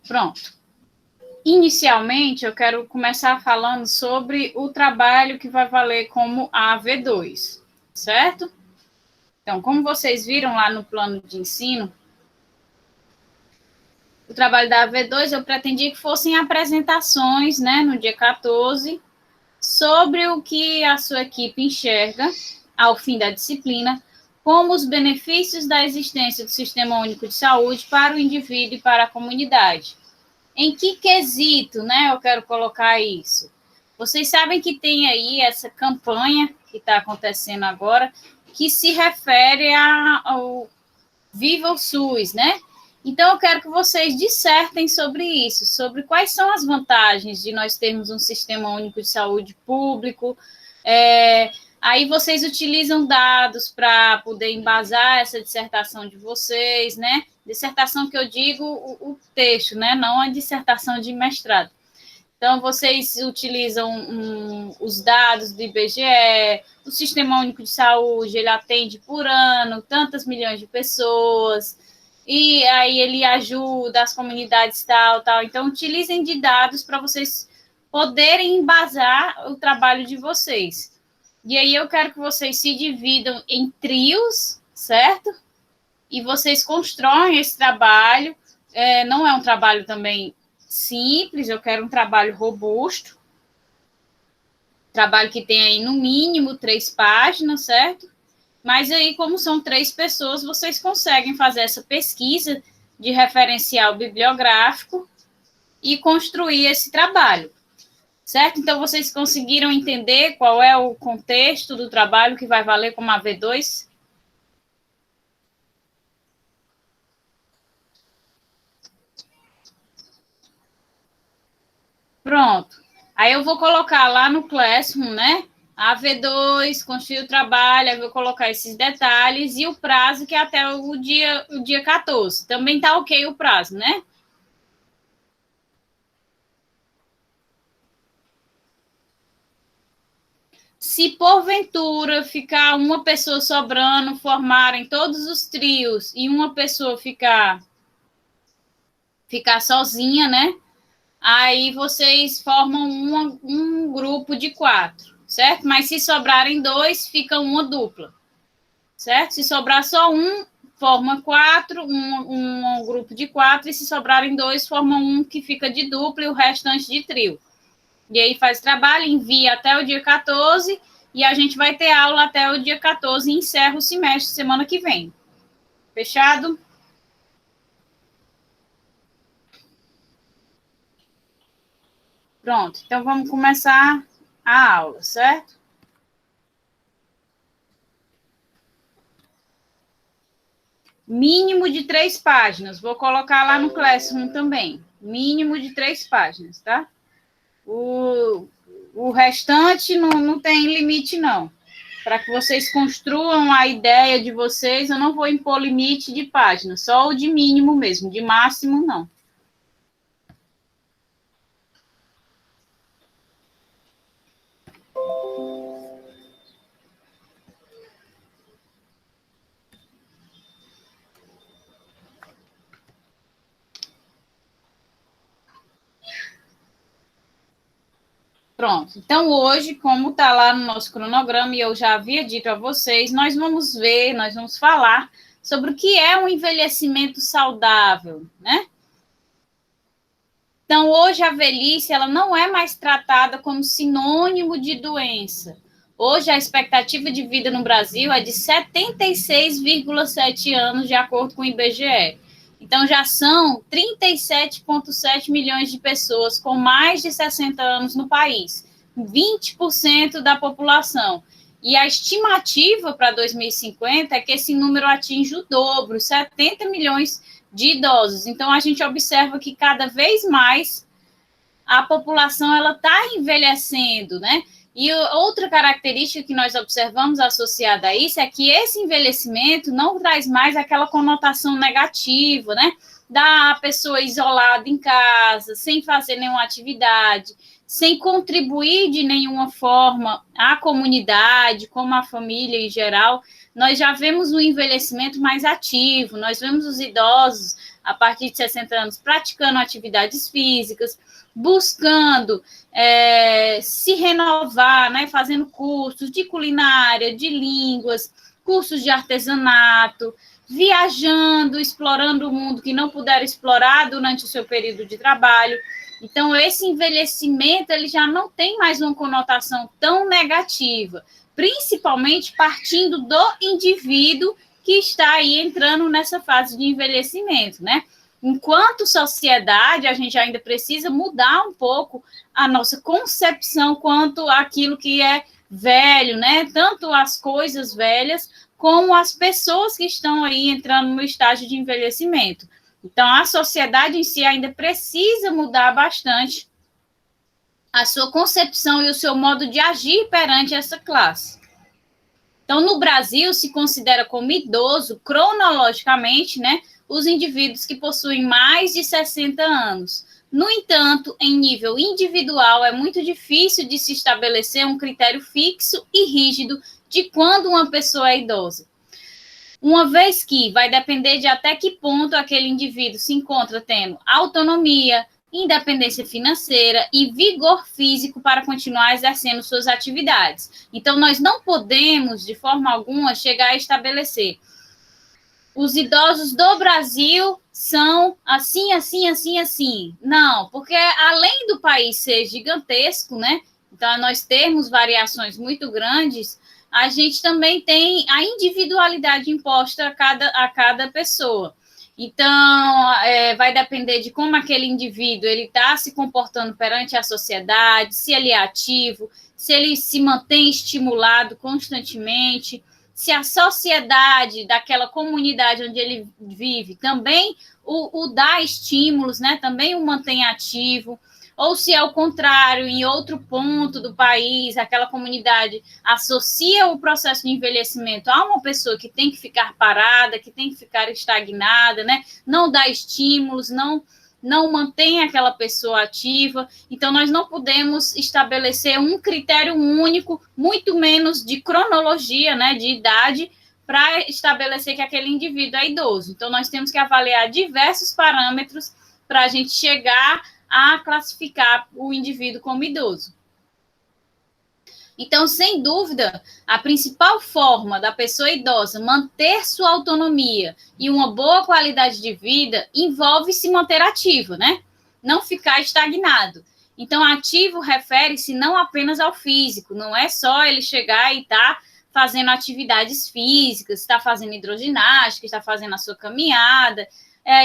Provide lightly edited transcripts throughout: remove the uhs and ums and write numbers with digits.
Pronto. Inicialmente, eu quero começar falando sobre o trabalho que vai valer como AV2, certo? Então, como vocês viram lá no plano de ensino, o trabalho da AV2 eu pretendi que fossem apresentações, né, no dia 14, sobre o que a sua equipe enxerga, ao fim da disciplina, como os benefícios da existência do Sistema Único de Saúde para o indivíduo e para a comunidade. Em que quesito, né, eu quero colocar isso? Vocês sabem que tem aí essa campanha que está acontecendo agora, que se refere ao Viva o SUS, né? Então, eu quero que vocês dissertem sobre isso, sobre quais são as vantagens de nós termos um sistema único de saúde público. Aí vocês utilizam dados para poder embasar essa dissertação de vocês, né? Dissertação que eu digo o texto, né? Não a dissertação de mestrado. Então, vocês utilizam os dados do IBGE, o Sistema Único de Saúde, ele atende por ano tantas milhões de pessoas, e aí ele ajuda as comunidades tal. Então, utilizem de dados para vocês poderem embasar o trabalho de vocês. E aí eu quero que vocês se dividam em trios, certo? E vocês constroem esse trabalho. Não é um trabalho também simples, eu quero um trabalho robusto, trabalho que tenha aí no mínimo 3 páginas, certo? Mas aí, como são 3 pessoas, vocês conseguem fazer essa pesquisa de referencial bibliográfico e construir esse trabalho, certo? Então, vocês conseguiram entender qual é o contexto do trabalho que vai valer como AV2? Pronto. Aí eu vou colocar lá no Classroom, né? AV2, construir o trabalho, eu vou colocar esses detalhes e o prazo, que é até o dia 14. Também tá ok o prazo, né? Se porventura ficar uma pessoa sobrando, formarem todos os trios e uma pessoa ficar sozinha, né? Aí vocês formam um grupo de 4, certo? Mas se sobrarem 2, fica uma dupla, certo? Se sobrar só um, forma 4, um grupo de 4, e se sobrarem 2, forma um que fica de dupla e o restante de trio. E aí faz trabalho, envia até o dia 14, e a gente vai ter aula até o dia 14 e encerra o semestre semana que vem. Fechado? Pronto, então vamos começar a aula, certo? Mínimo de 3 páginas. Vou colocar lá no Classroom também. Mínimo de 3 páginas, tá? O restante não tem limite, não. Para que vocês construam a ideia de vocês, eu não vou impor limite de páginas, só o de mínimo mesmo, de máximo não. Pronto. Então, hoje, como está lá no nosso cronograma, e eu já havia dito a vocês, nós vamos falar sobre o que é um envelhecimento saudável, né? Então, hoje a velhice, ela não é mais tratada como sinônimo de doença. Hoje, a expectativa de vida no Brasil é de 76,7 anos, de acordo com o IBGE. Então, já são 37,7 milhões de pessoas com mais de 60 anos no país, 20% da população. E a estimativa para 2050 é que esse número atinja o dobro, 70 milhões de idosos. Então, a gente observa que cada vez mais a população ela está envelhecendo, né? E outra característica que nós observamos associada a isso é que esse envelhecimento não traz mais aquela conotação negativa, né? da pessoa isolada em casa, sem fazer nenhuma atividade, sem contribuir de nenhuma forma à comunidade, como a família em geral, nós já vemos um envelhecimento mais ativo, nós vemos os idosos, a partir de 60 anos, praticando atividades físicas, buscando se renovar, né, fazendo cursos de culinária, de línguas, cursos de artesanato, viajando, explorando o mundo que não puderam explorar durante o seu período de trabalho. Então, esse envelhecimento ele já não tem mais uma conotação tão negativa, principalmente partindo do indivíduo que está aí entrando nessa fase de envelhecimento, né? Enquanto sociedade, a gente ainda precisa mudar um pouco a nossa concepção quanto àquilo que é velho, né? Tanto as coisas velhas, como as pessoas que estão aí entrando no estágio de envelhecimento. Então, a sociedade em si ainda precisa mudar bastante a sua concepção e o seu modo de agir perante essa classe. Então, no Brasil, se considera como idoso, cronologicamente, né, os indivíduos que possuem mais de 60 anos. No entanto, em nível individual, é muito difícil de se estabelecer um critério fixo e rígido de quando uma pessoa é idosa. Uma vez que vai depender de até que ponto aquele indivíduo se encontra tendo autonomia, independência financeira e vigor físico para continuar exercendo suas atividades. Então, nós não podemos, de forma alguma, chegar a estabelecer os idosos do Brasil são assim, assim, assim, assim. Não, porque além do país ser gigantesco, né? Então, nós temos variações muito grandes, a gente também tem a individualidade imposta a cada pessoa. Então, vai depender de como aquele indivíduo ele está se comportando perante a sociedade, se ele é ativo, se ele se mantém estimulado constantemente, se a sociedade daquela comunidade onde ele vive também o dá estímulos, né? Também o mantém ativo, ou se é o contrário, em outro ponto do país, aquela comunidade associa o processo de envelhecimento a uma pessoa que tem que ficar parada, que tem que ficar estagnada, né? Não dá estímulos, não mantém aquela pessoa ativa. Então, nós não podemos estabelecer um critério único, muito menos de cronologia, né, de idade, para estabelecer que aquele indivíduo é idoso. Então, nós temos que avaliar diversos parâmetros para a gente chegar a classificar o indivíduo como idoso. Então, sem dúvida, a principal forma da pessoa idosa manter sua autonomia e uma boa qualidade de vida envolve se manter ativo, né? Não ficar estagnado. Então, ativo refere-se não apenas ao físico, não é só ele chegar e estar fazendo atividades físicas, está fazendo hidroginástica, está fazendo a sua caminhada,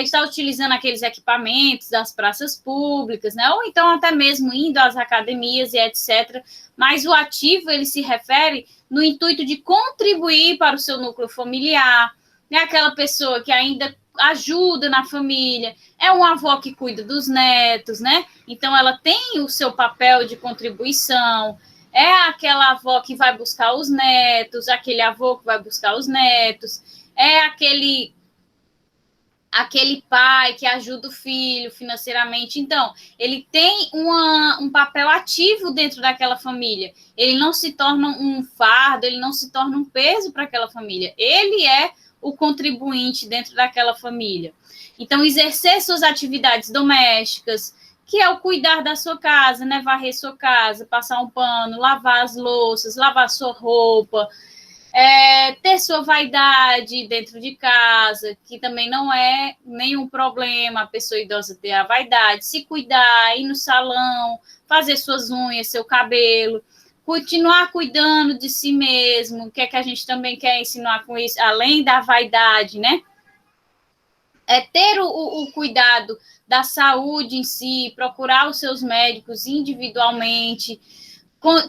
está utilizando aqueles equipamentos das praças públicas, né? Ou então até mesmo indo às academias e etc. Mas o ativo, ele se refere no intuito de contribuir para o seu núcleo familiar, né? Aquela pessoa que ainda ajuda na família, é uma avó que cuida dos netos, né? Então, ela tem o seu papel de contribuição, é aquela avó que vai buscar os netos, aquele avô que vai buscar os netos, é aquele pai que ajuda o filho financeiramente. Então, ele tem um papel ativo dentro daquela família. Ele não se torna um fardo, ele não se torna um peso para aquela família. Ele é o contribuinte dentro daquela família. Então, exercer suas atividades domésticas, que é o cuidar da sua casa, né? Varrer sua casa, passar um pano, lavar as louças, lavar sua roupa, ter sua vaidade dentro de casa, que também não é nenhum problema a pessoa idosa ter a vaidade, se cuidar, ir no salão, fazer suas unhas, seu cabelo, continuar cuidando de si mesmo, que é que a gente também quer ensinar com isso, além da vaidade, né? É ter o cuidado da saúde em si, procurar os seus médicos individualmente,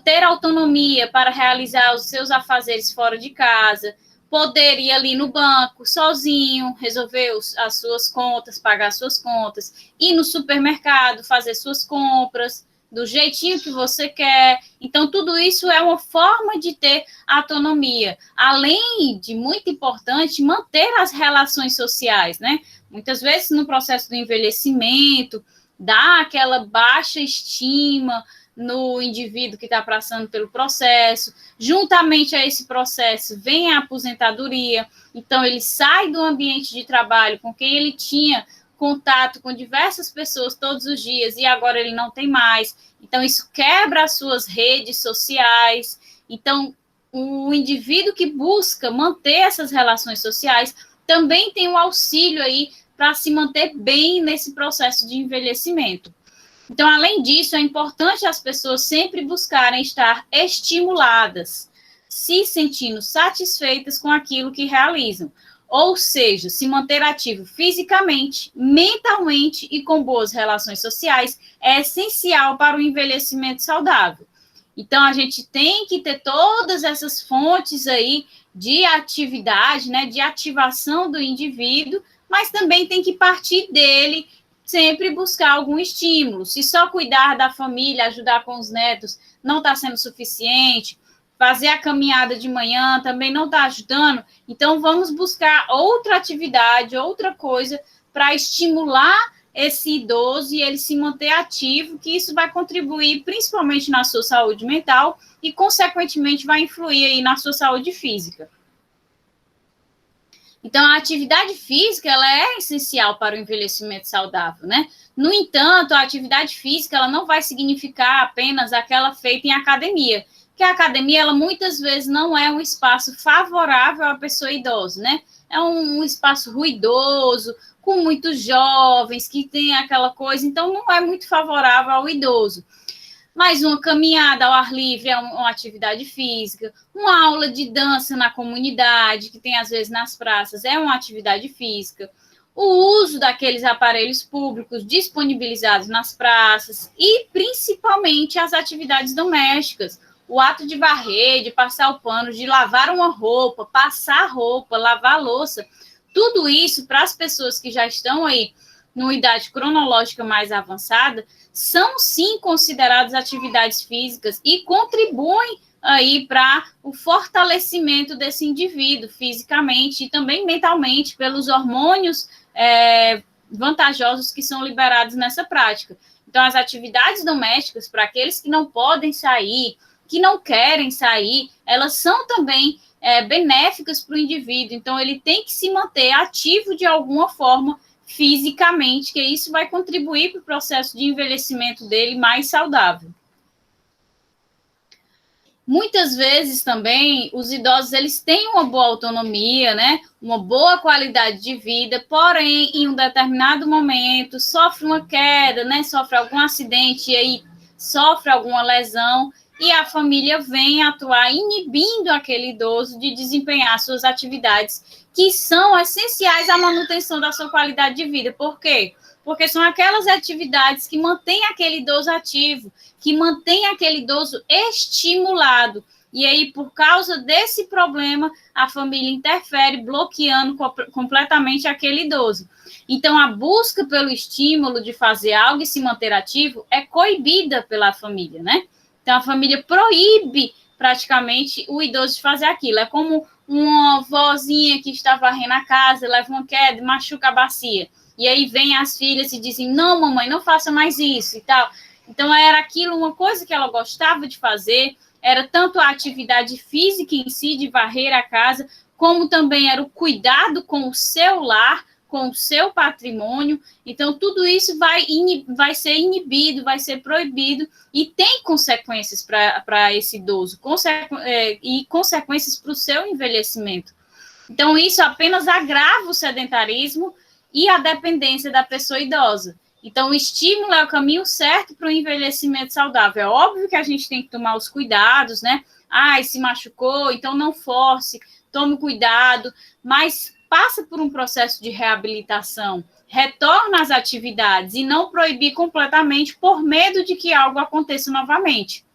ter autonomia para realizar os seus afazeres fora de casa, poder ir ali no banco sozinho, resolver as suas contas, pagar suas contas, ir no supermercado, fazer suas compras, do jeitinho que você quer. Então, tudo isso é uma forma de ter autonomia. Além de, muito importante, manter as relações sociais, né? Muitas vezes, no processo do envelhecimento, dá aquela baixa estima no indivíduo que está passando pelo processo. Juntamente a esse processo, vem a aposentadoria. Então, ele sai do ambiente de trabalho com quem ele tinha contato com diversas pessoas todos os dias e agora ele não tem mais. Então, isso quebra as suas redes sociais. Então, o indivíduo que busca manter essas relações sociais também tem um auxílio aí para se manter bem nesse processo de envelhecimento. Então, além disso, é importante as pessoas sempre buscarem estar estimuladas, se sentindo satisfeitas com aquilo que realizam. Ou seja, se manter ativo fisicamente, mentalmente e com boas relações sociais é essencial para o envelhecimento saudável. Então, a gente tem que ter todas essas fontes aí de atividade, né, de ativação do indivíduo, mas também tem que partir dele, sempre buscar algum estímulo. Se só cuidar da família, ajudar com os netos, não está sendo suficiente, fazer a caminhada de manhã também não está ajudando, então vamos buscar outra atividade, outra coisa para estimular esse idoso e ele se manter ativo, que isso vai contribuir principalmente na sua saúde mental e, consequentemente, vai influir aí na sua saúde física. Então, a atividade física, ela é essencial para o envelhecimento saudável, né? No entanto, a atividade física, ela não vai significar apenas aquela feita em academia, que a academia, ela muitas vezes não é um espaço favorável à pessoa idosa, né? É um espaço ruidoso, com muitos jovens, que tem aquela coisa, então não é muito favorável ao idoso. Mas uma caminhada ao ar livre é uma atividade física, uma aula de dança na comunidade, que tem às vezes nas praças, é uma atividade física. O uso daqueles aparelhos públicos disponibilizados nas praças e, principalmente, as atividades domésticas. O ato de varrer, de passar o pano, de lavar uma roupa, passar roupa, lavar a louça, tudo isso para as pessoas que já estão aí numa idade cronológica mais avançada, são sim consideradas atividades físicas e contribuem aí para o fortalecimento desse indivíduo fisicamente e também mentalmente pelos hormônios vantajosos que são liberados nessa prática. Então, as atividades domésticas, para aqueles que não podem sair, que não querem sair, elas são também benéficas para o indivíduo. Então, ele tem que se manter ativo de alguma forma fisicamente, que isso vai contribuir para o processo de envelhecimento dele mais saudável. Muitas vezes também os idosos eles têm uma boa autonomia, né? Uma boa qualidade de vida, porém em um determinado momento sofre uma queda, né? Sofre algum acidente e aí sofre alguma lesão e a família vem atuar inibindo aquele idoso de desempenhar suas atividades que são essenciais à manutenção da sua qualidade de vida. Por quê? Porque são aquelas atividades que mantêm aquele idoso ativo, que mantêm aquele idoso estimulado. E aí, por causa desse problema, a família interfere, bloqueando completamente aquele idoso. Então, a busca pelo estímulo de fazer algo e se manter ativo é coibida pela família, né? Então, a família proíbe praticamente o idoso de fazer aquilo. É como uma vozinha que está varrendo a casa, leva uma queda, machuca a bacia. E aí vem as filhas e dizem, não, mamãe, não faça mais isso e tal. Então, era aquilo, uma coisa que ela gostava de fazer, era tanto a atividade física em si, de varrer a casa, como também era o cuidado com o seu lar, com o seu patrimônio. Então, tudo isso vai ser inibido, vai ser proibido e tem consequências para esse idoso e consequências para o seu envelhecimento. Então, isso apenas agrava o sedentarismo e a dependência da pessoa idosa. Então, o estímulo é o caminho certo para o envelhecimento saudável. É óbvio que a gente tem que tomar os cuidados, né? Se machucou, então não force, tome cuidado, mas passa por um processo de reabilitação, retorna às atividades e não proibir completamente por medo de que algo aconteça novamente.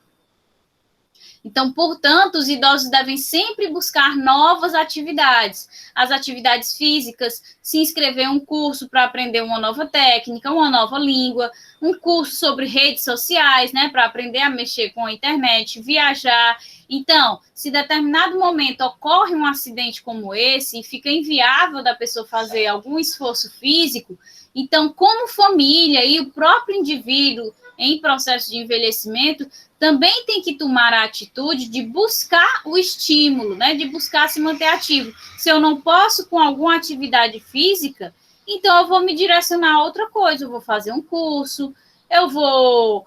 Então, portanto, os idosos devem sempre buscar novas atividades, as atividades físicas, se inscrever em um curso para aprender uma nova técnica, uma nova língua, um curso sobre redes sociais, né, para aprender a mexer com a internet, viajar. Então, se em determinado momento ocorre um acidente como esse e fica inviável da pessoa fazer algum esforço físico, então, como família e o próprio indivíduo em processo de envelhecimento, também tem que tomar a atitude de buscar o estímulo, né? De buscar se manter ativo. Se eu não posso com alguma atividade física, então eu vou me direcionar a outra coisa. Eu vou fazer um curso, eu vou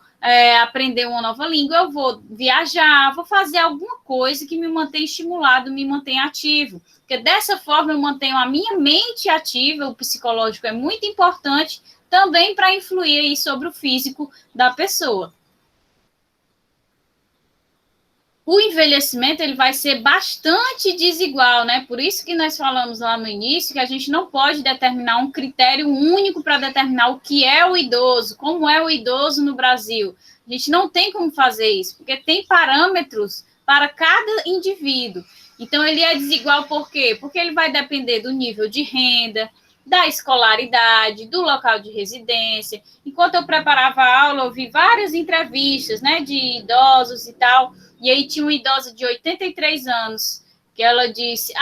aprender uma nova língua, eu vou viajar, vou fazer alguma coisa que me mantenha estimulado, me mantenha ativo. Porque dessa forma eu mantenho a minha mente ativa, o psicológico é muito importante também para influir aí sobre o físico da pessoa. O envelhecimento ele vai ser bastante desigual, né? Por isso que nós falamos lá no início que a gente não pode determinar um critério único para determinar o que é o idoso, como é o idoso no Brasil. A gente não tem como fazer isso, porque tem parâmetros para cada indivíduo. Então, ele é desigual por quê? Porque ele vai depender do nível de renda, da escolaridade, do local de residência. Enquanto eu preparava a aula, eu vi várias entrevistas, né, de idosos e tal, e aí tinha uma idosa de 83 anos, que ela disse,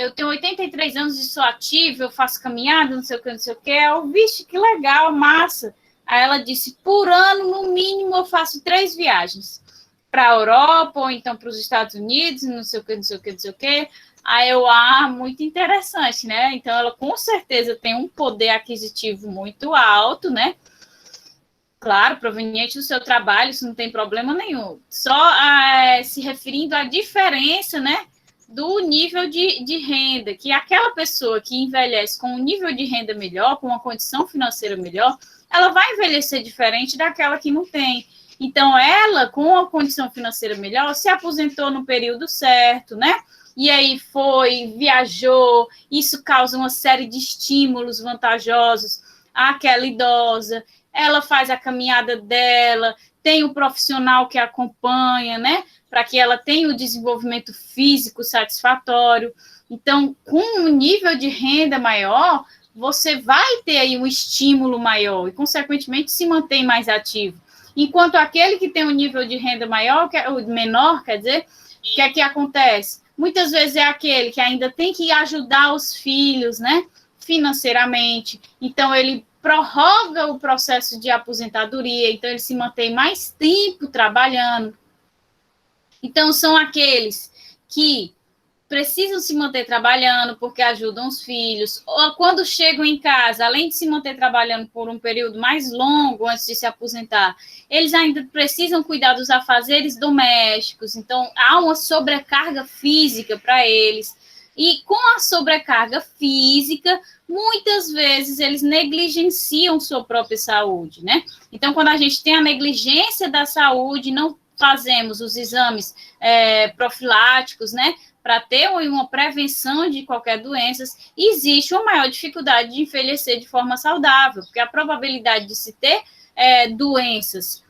eu tenho 83 anos e sou ativa, eu faço caminhada, não sei o que, não sei o que. Eu, vixe, que legal, massa. Aí ela disse, por ano, no mínimo, eu faço 3 viagens. Para a Europa, ou então para os Estados Unidos, não sei o que, não sei o que, não sei o que. Aí eu, muito interessante, né? Então, ela com certeza tem um poder aquisitivo muito alto, né? Claro, proveniente do seu trabalho, isso não tem problema nenhum. Só se referindo à diferença, né, do nível de renda, que aquela pessoa que envelhece com um nível de renda melhor, com uma condição financeira melhor, ela vai envelhecer diferente daquela que não tem. Então, ela, com a condição financeira melhor, se aposentou no período certo, né? E aí viajou, isso causa uma série de estímulos vantajosos àquela idosa, ela faz a caminhada dela, tem o profissional que acompanha, né, para que ela tenha o desenvolvimento físico satisfatório. Então, com um nível de renda maior, você vai ter aí um estímulo maior e, consequentemente, se mantém mais ativo. Enquanto aquele que tem um nível de renda maior, menor, quer dizer, o que é que acontece? Muitas vezes é aquele que ainda tem que ajudar os filhos, né, financeiramente. Então, ele prorroga o processo de aposentadoria, então ele se mantém mais tempo trabalhando. Então, são aqueles que precisam se manter trabalhando porque ajudam os filhos, ou quando chegam em casa, além de se manter trabalhando por um período mais longo antes de se aposentar, eles ainda precisam cuidar dos afazeres domésticos, então há uma sobrecarga física para eles. E com a sobrecarga física, muitas vezes eles negligenciam sua própria saúde, né? Então, quando a gente tem a negligência da saúde, não fazemos os exames profiláticos, né? Para ter uma prevenção de qualquer doença, existe uma maior dificuldade de envelhecer de forma saudável, porque a probabilidade de se ter doenças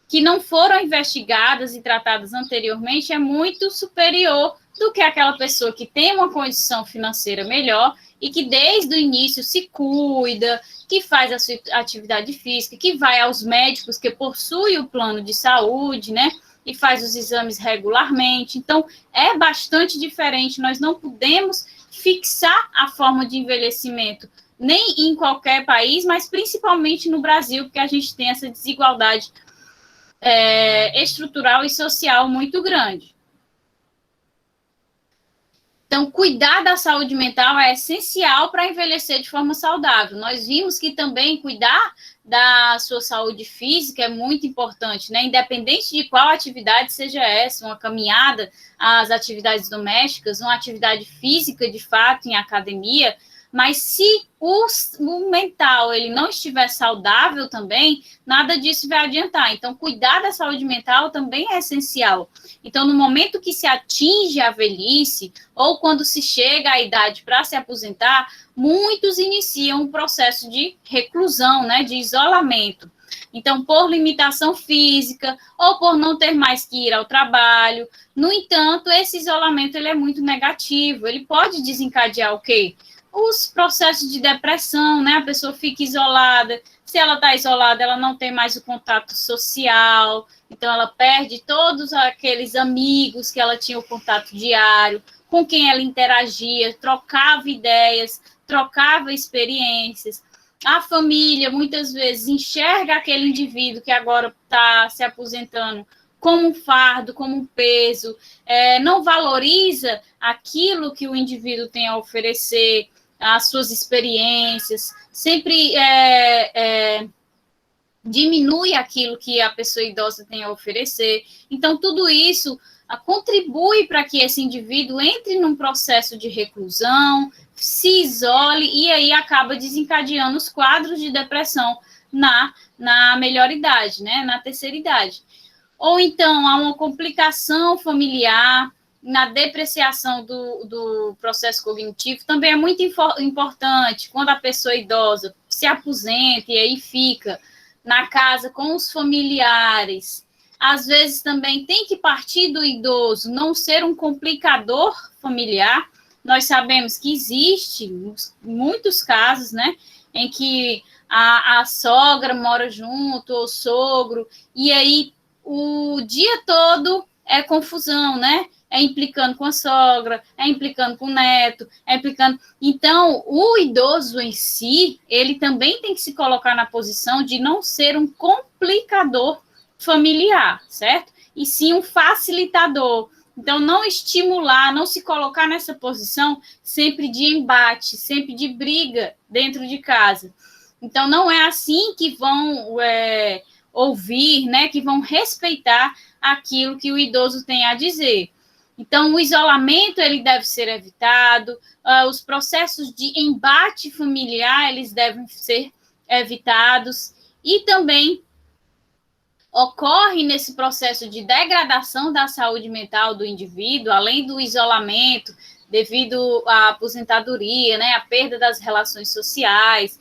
que não foram investigadas e tratadas anteriormente é muito superior do que aquela pessoa que tem uma condição financeira melhor e que desde o início se cuida, que faz a sua atividade física, que vai aos médicos, que possui o plano de saúde, né? E faz os exames regularmente. Então, é bastante diferente. Nós não podemos fixar a forma de envelhecimento, nem em qualquer país, mas principalmente no Brasil, porque a gente tem essa desigualdade estrutural e social muito grande. Então, cuidar da saúde mental é essencial para envelhecer de forma saudável. Nós vimos que também cuidar da sua saúde física é muito importante, né? Independente de qual atividade seja essa, uma caminhada, as atividades domésticas, uma atividade física, de fato, em academia, mas se o mental ele não estiver saudável também, nada disso vai adiantar. Então, cuidar da saúde mental também é essencial. Então, no momento que se atinge a velhice, ou quando se chega à idade para se aposentar, muitos iniciam um processo de reclusão, né, de isolamento. Então, por limitação física ou por não ter mais que ir ao trabalho. No entanto, esse isolamento ele é muito negativo. Ele pode desencadear o quê? Os processos de depressão, né? A pessoa fica isolada. Se ela está isolada, ela não tem mais o contato social, então ela perde todos aqueles amigos que ela tinha o contato diário, com quem ela interagia, trocava ideias, trocava experiências. A família, muitas vezes, enxerga aquele indivíduo que agora está se aposentando como um fardo, como um peso, não valoriza aquilo que o indivíduo tem a oferecer, as suas experiências, sempre diminui aquilo que a pessoa idosa tem a oferecer. Então, tudo isso contribui para que esse indivíduo entre num processo de reclusão, se isole e aí acaba desencadeando os quadros de depressão na melhor idade, né, na terceira idade. Ou então, há uma complicação familiar, na depreciação do processo cognitivo, também é muito importante quando a pessoa idosa se aposenta e aí fica na casa com os familiares. Às vezes também tem que partir do idoso não ser um complicador familiar. Nós sabemos que existe muitos casos, né, em que a sogra mora junto, ou o sogro, e aí o dia todo é confusão, né? É implicando com a sogra, é implicando com o neto, é implicando... Então, o idoso em si, ele também tem que se colocar na posição de não ser um complicador familiar, certo? E sim um facilitador. Então, não estimular, não se colocar nessa posição sempre de embate, sempre de briga dentro de casa. Então, não é assim que vão ouvir, né? Que vão respeitar aquilo que o idoso tem a dizer. Então, o isolamento, ele deve ser evitado, os processos de embate familiar, eles devem ser evitados, e também ocorre nesse processo de degradação da saúde mental do indivíduo, além do isolamento, devido à aposentadoria, né, a perda das relações sociais,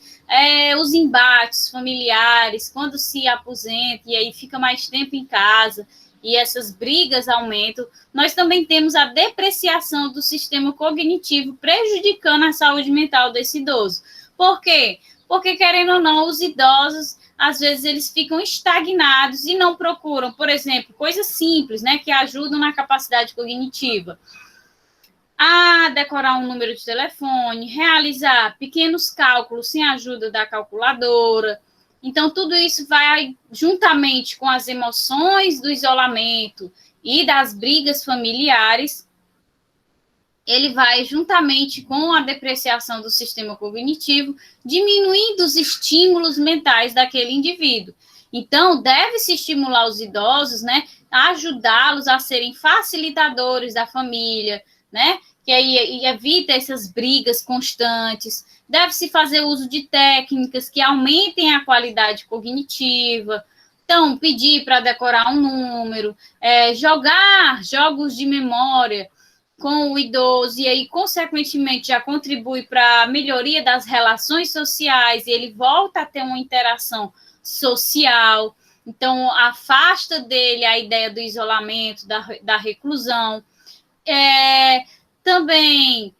os embates familiares, quando se aposenta e aí fica mais tempo em casa, e essas brigas aumentam, nós também temos a depreciação do sistema cognitivo, prejudicando a saúde mental desse idoso. Por quê? Porque, querendo ou não, os idosos, às vezes, eles ficam estagnados e não procuram, por exemplo, coisas simples, né, que ajudam na capacidade cognitiva. Decorar um número de telefone, realizar pequenos cálculos sem a ajuda da calculadora. Então, tudo isso vai, juntamente com as emoções do isolamento e das brigas familiares, ele vai, juntamente com a depreciação do sistema cognitivo, diminuindo os estímulos mentais daquele indivíduo. Então, deve-se estimular os idosos, né, ajudá-los a serem facilitadores da família, né, que aí evita essas brigas constantes. Deve-se fazer uso de técnicas que aumentem a qualidade cognitiva. Então, pedir para decorar um número, jogar jogos de memória com o idoso, e aí, consequentemente, já contribui para a melhoria das relações sociais, e ele volta a ter uma interação social. Então, afasta dele a ideia do isolamento, da reclusão. Também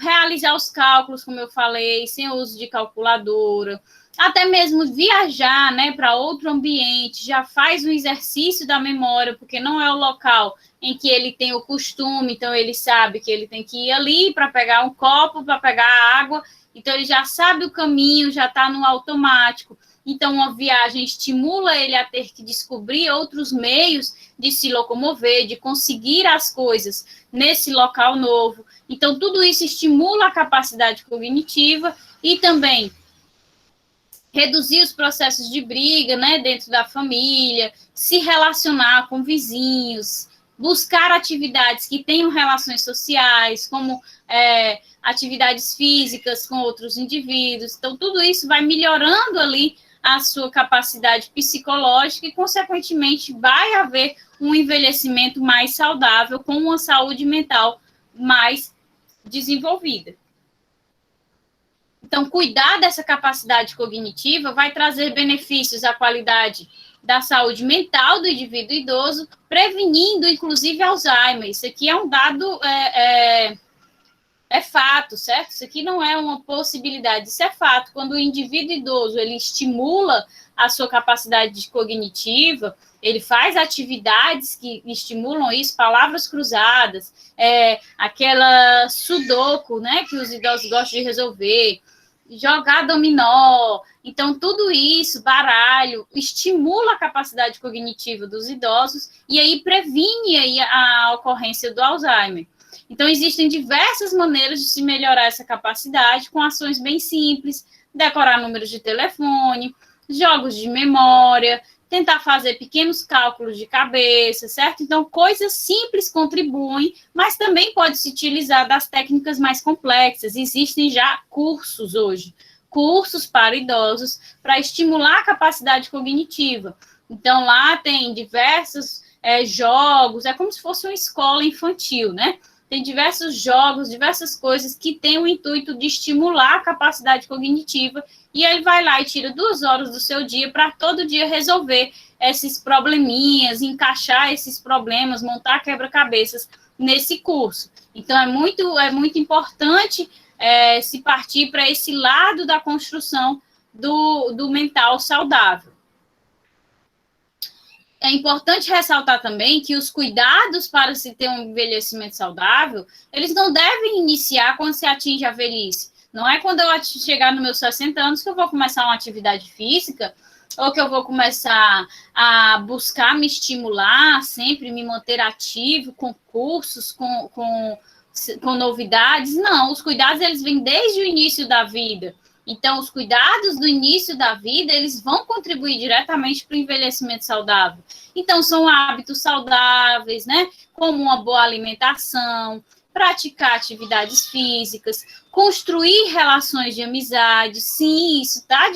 realizar os cálculos, como eu falei, sem o uso de calculadora, até mesmo viajar, né, para outro ambiente, já faz um exercício da memória, porque não é o local em que ele tem o costume, então ele sabe que ele tem que ir ali para pegar um copo, para pegar água, então ele já sabe o caminho, já está no automático. Então, uma viagem estimula ele a ter que descobrir outros meios de se locomover, de conseguir as coisas nesse local novo. Então, tudo isso estimula a capacidade cognitiva e também reduzir os processos de briga, né, dentro da família, se relacionar com vizinhos, buscar atividades que tenham relações sociais, como atividades físicas com outros indivíduos. Então, tudo isso vai melhorando ali a sua capacidade psicológica e, consequentemente, vai haver um envelhecimento mais saudável, com uma saúde mental mais desenvolvida. Então, cuidar dessa capacidade cognitiva vai trazer benefícios à qualidade da saúde mental do indivíduo idoso, prevenindo, inclusive, Alzheimer. Isso aqui é um dado, é fato, certo? Isso aqui não é uma possibilidade, isso é fato. Quando o indivíduo idoso, ele estimula a sua capacidade cognitiva, ele faz atividades que estimulam isso, palavras cruzadas, aquela sudoku, né, que os idosos gostam de resolver, jogar dominó. Então, tudo isso, baralho, estimula a capacidade cognitiva dos idosos e aí previne aí a ocorrência do Alzheimer. Então, existem diversas maneiras de se melhorar essa capacidade com ações bem simples, decorar números de telefone, jogos de memória, tentar fazer pequenos cálculos de cabeça, certo? Então, coisas simples contribuem, mas também pode se utilizar das técnicas mais complexas. Existem já cursos hoje, cursos para idosos, para estimular a capacidade cognitiva. Então, lá tem diversos jogos, é como se fosse uma escola infantil, né? Tem diversos jogos, diversas coisas que têm o intuito de estimular a capacidade cognitiva, e ele vai lá e tira 2 horas do seu dia para todo dia resolver esses probleminhas, encaixar esses problemas, montar quebra-cabeças nesse curso. Então, é muito importante se partir para esse lado da construção do mental saudável. É importante ressaltar também que os cuidados para se ter um envelhecimento saudável, eles não devem iniciar quando se atinge a velhice. Não é quando eu chegar nos meus 60 anos que eu vou começar uma atividade física, ou que eu vou começar a buscar me estimular, sempre me manter ativo, com cursos, com novidades. Não, os cuidados, eles vêm desde o início da vida. Então, os cuidados do início da vida, eles vão contribuir diretamente para o envelhecimento saudável. Então, são hábitos saudáveis, né? Como uma boa alimentação, praticar atividades físicas, construir relações de amizade. Sim, isso está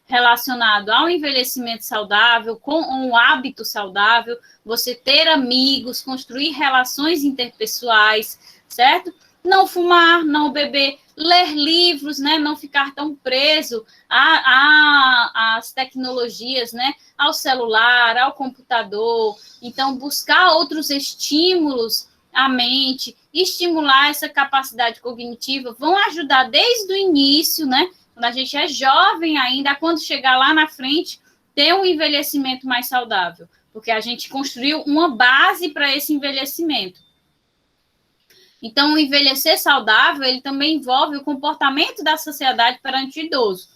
relacionado ao envelhecimento saudável, com um hábito saudável, você ter amigos, construir relações interpessoais, certo? Não fumar, não beber, ler livros, né? Não ficar tão preso às tecnologias, né? Ao celular, ao computador. Então, buscar outros estímulos à mente, estimular essa capacidade cognitiva, vão ajudar desde o início, né? Quando a gente é jovem ainda, quando chegar lá na frente, ter um envelhecimento mais saudável, porque a gente construiu uma base para esse envelhecimento. Então, o envelhecer saudável, ele também envolve o comportamento da sociedade perante o idoso.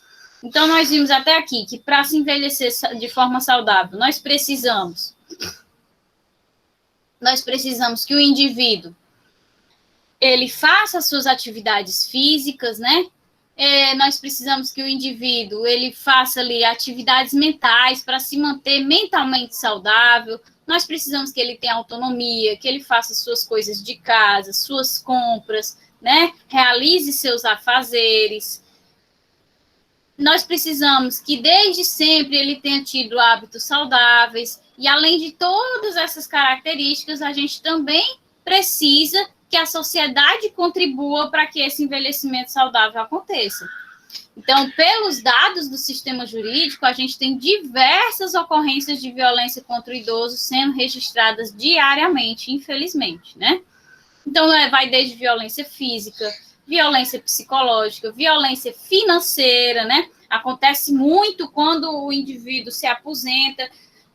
Então, nós vimos até aqui que para se envelhecer de forma saudável, nós precisamos que o indivíduo, ele faça as suas atividades físicas, né? Nós precisamos que o indivíduo, ele faça ali atividades mentais para se manter mentalmente saudável. Nós precisamos que ele tenha autonomia, que ele faça suas coisas de casa, suas compras, né? Realize seus afazeres. Nós precisamos que desde sempre ele tenha tido hábitos saudáveis. E além de todas essas características, a gente também precisa que a sociedade contribua para que esse envelhecimento saudável aconteça. Então, pelos dados do sistema jurídico, a gente tem diversas ocorrências de violência contra o idoso sendo registradas diariamente, infelizmente, né? Então, vai desde violência física, violência psicológica, violência financeira, né? Acontece muito quando o indivíduo se aposenta,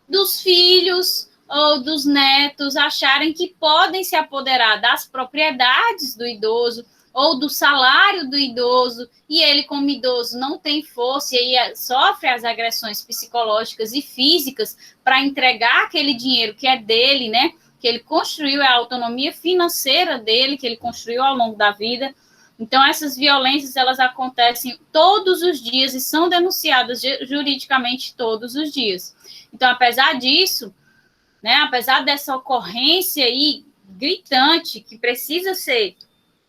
dos filhos ou dos netos acharem que podem se apoderar das propriedades do idoso ou do salário do idoso, e ele, como idoso, não tem força e aí sofre as agressões psicológicas e físicas para entregar aquele dinheiro que é dele, né? Que ele construiu, é a autonomia financeira dele, que ele construiu ao longo da vida. Então, essas violências, elas acontecem todos os dias e são denunciadas juridicamente todos os dias. Então, apesar disso, né, apesar dessa ocorrência aí gritante, que precisa ser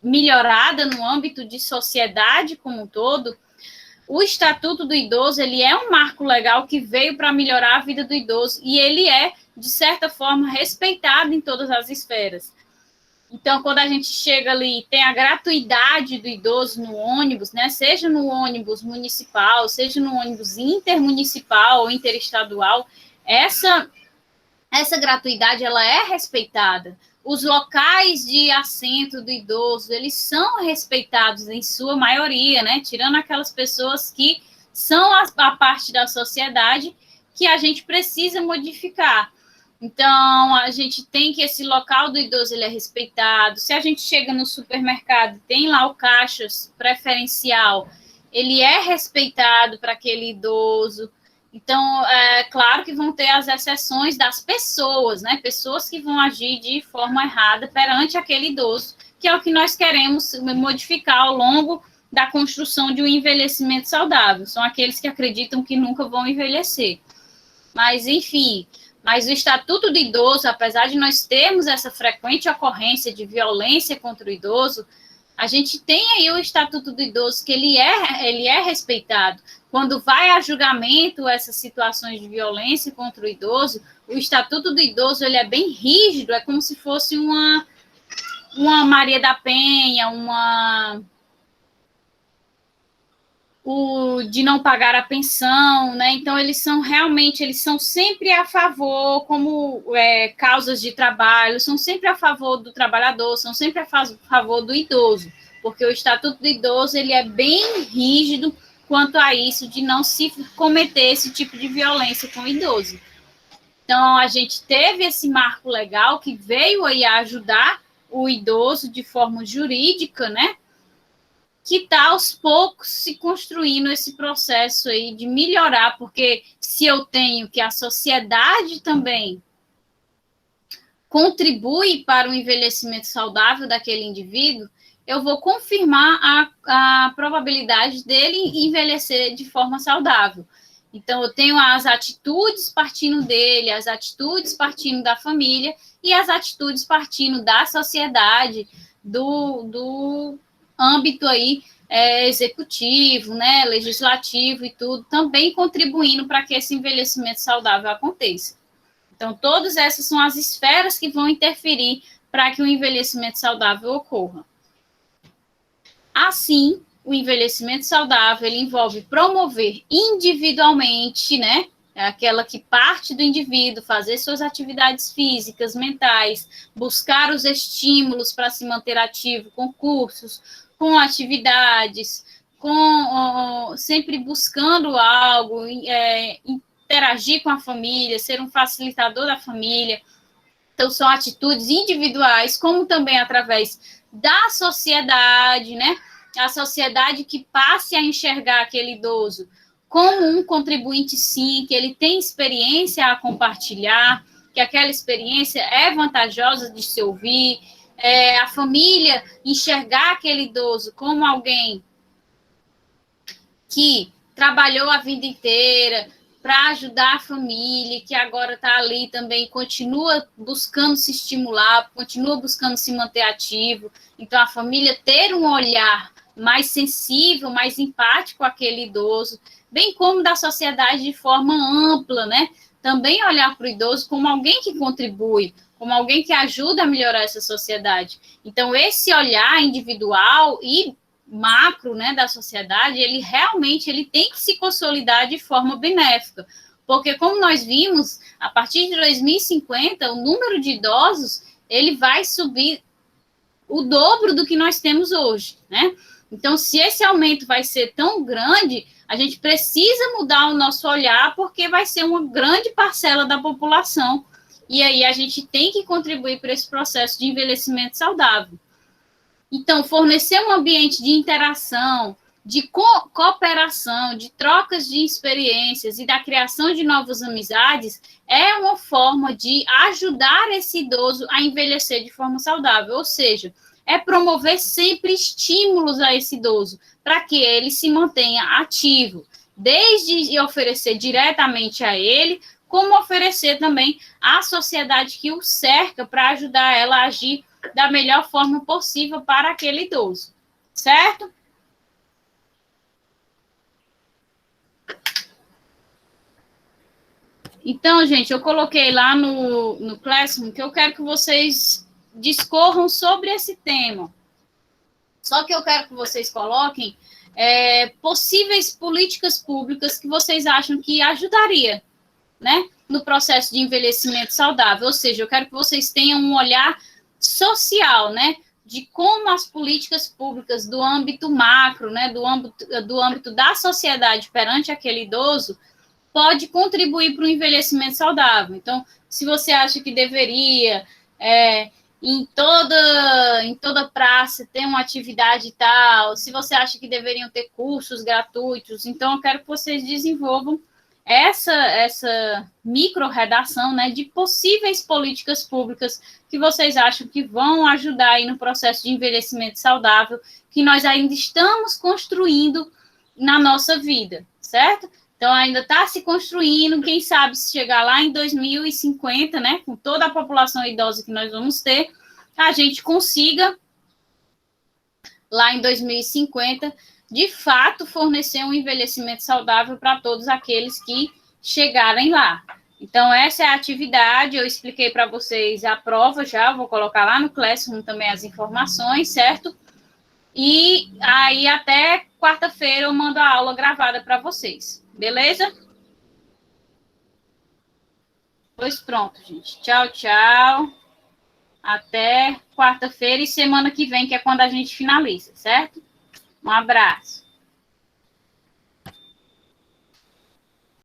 melhorada no âmbito de sociedade como um todo, o Estatuto do Idoso, ele é um marco legal que veio para melhorar a vida do idoso e ele é, de certa forma, respeitado em todas as esferas. Então, quando a gente chega ali, tem a gratuidade do idoso no ônibus, né? Seja no ônibus municipal, seja no ônibus intermunicipal ou interestadual, essa gratuidade ela é respeitada. Os locais de assento do idoso, eles são respeitados em sua maioria, né? Tirando aquelas pessoas que são a parte da sociedade que a gente precisa modificar. Então, a gente tem que esse local do idoso ele é respeitado. Se a gente chega no supermercado, tem lá o caixa preferencial, ele é respeitado para aquele idoso. Então, é claro que vão ter as exceções das pessoas, né? Pessoas que vão agir de forma errada perante aquele idoso, que é o que nós queremos modificar ao longo da construção de um envelhecimento saudável. São aqueles que acreditam que nunca vão envelhecer. Mas, enfim, mas o Estatuto do Idoso, apesar de nós termos essa frequente ocorrência de violência contra o idoso, a gente tem aí o Estatuto do Idoso que ele é respeitado. Quando vai a julgamento essas situações de violência contra o idoso, o Estatuto do Idoso ele é bem rígido, é como se fosse uma Maria da Penha, o de não pagar a pensão, né? Então, eles são sempre a favor, como causas de trabalho, são sempre a favor do trabalhador, são sempre a favor do idoso, porque o Estatuto do Idoso, ele é bem rígido quanto a isso, de não se cometer esse tipo de violência com o idoso. Então, a gente teve esse marco legal que veio aí a ajudar o idoso de forma jurídica, né? Que está aos poucos se construindo esse processo aí de melhorar, porque se eu tenho que a sociedade também contribui para o envelhecimento saudável daquele indivíduo, eu vou confirmar a probabilidade dele envelhecer de forma saudável. Então, eu tenho as atitudes partindo dele, as atitudes partindo da família e as atitudes partindo da sociedade, do âmbito aí executivo, né, legislativo e tudo, também contribuindo para que esse envelhecimento saudável aconteça. Então, todas essas são as esferas que vão interferir para que o envelhecimento saudável ocorra. Assim, o envelhecimento saudável ele envolve promover individualmente, né, aquela que parte do indivíduo, fazer suas atividades físicas, mentais, buscar os estímulos para se manter ativo, com cursos, com atividades, sempre buscando algo, interagir com a família, ser um facilitador da família. Então, são atitudes individuais, como também através da sociedade, né? A sociedade que passe a enxergar aquele idoso como um contribuinte, sim, que ele tem experiência a compartilhar, que aquela experiência é vantajosa de se ouvir, a família enxergar aquele idoso como alguém que trabalhou a vida inteira para ajudar a família, que agora está ali também, continua buscando se estimular, continua buscando se manter ativo. Então, a família ter um olhar mais sensível, mais empático àquele idoso, bem como da sociedade de forma ampla, né? Também olhar para o idoso como alguém que contribui, como alguém que ajuda a melhorar essa sociedade. Então, esse olhar individual e macro, né, da sociedade, ele realmente tem que se consolidar de forma benéfica, porque como nós vimos, a partir de 2050, o número de idosos, ele vai subir o dobro do que nós temos hoje, né? Então, se esse aumento vai ser tão grande, a gente precisa mudar o nosso olhar, porque vai ser uma grande parcela da população, e aí a gente tem que contribuir para esse processo de envelhecimento saudável. Então, fornecer um ambiente de interação, de cooperação, de trocas de experiências e da criação de novas amizades é uma forma de ajudar esse idoso a envelhecer de forma saudável, ou seja, é promover sempre estímulos a esse idoso para que ele se mantenha ativo, desde oferecer diretamente a ele, como oferecer também à sociedade que o cerca para ajudar ela a agir da melhor forma possível para aquele idoso, certo? Então, gente, eu coloquei lá no Classroom que eu quero que vocês discorram sobre esse tema. Só que eu quero que vocês coloquem possíveis políticas públicas que vocês acham que ajudaria, né, no processo de envelhecimento saudável. Ou seja, eu quero que vocês tenham um olhar social, né, de como as políticas públicas do âmbito macro, né, do âmbito da sociedade perante aquele idoso, pode contribuir para o envelhecimento saudável. Então, se você acha que deveria, em toda praça, ter uma atividade tal, se você acha que deveriam ter cursos gratuitos, então eu quero que vocês desenvolvam essa micro-redação, né, de possíveis políticas públicas que vocês acham que vão ajudar aí no processo de envelhecimento saudável, que nós ainda estamos construindo na nossa vida, certo? Então, ainda está se construindo, quem sabe se chegar lá em 2050, né, com toda a população idosa que nós vamos ter, a gente consiga, lá em 2050, de fato, fornecer um envelhecimento saudável para todos aqueles que chegarem lá. Então, essa é a atividade, eu expliquei para vocês a prova já, vou colocar lá no Classroom também as informações, certo? E aí, até quarta-feira, eu mando a aula gravada para vocês, beleza? Pois pronto, gente. Tchau, tchau. Até quarta-feira e semana que vem, que é quando a gente finaliza, certo? Um abraço.